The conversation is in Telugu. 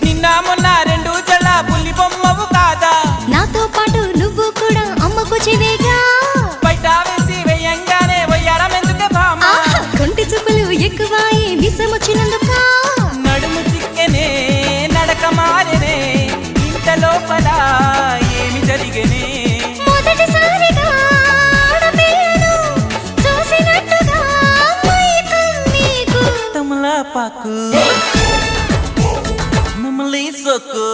నిన్న మొన్న రెండు జల పులి బొమ్మవు కాదా నాతో పాటు నువ్వు కూడా అమ్మకు చెవేగా బయట వేసి వేయంగానే వయ్యారం ఎందుకే బామా కొంటి చూపులు ఎక్కువాయి విసమొచ్చినందుక నడుము చిక్కెనే నడక మారెనే ఇంత లోపల ఏమి జరిగనే మొదటిసారిగా ఆడపిల్లను చూసినట్టుగా నీకు తమలపాకు మమ్మల్ని సొక్కు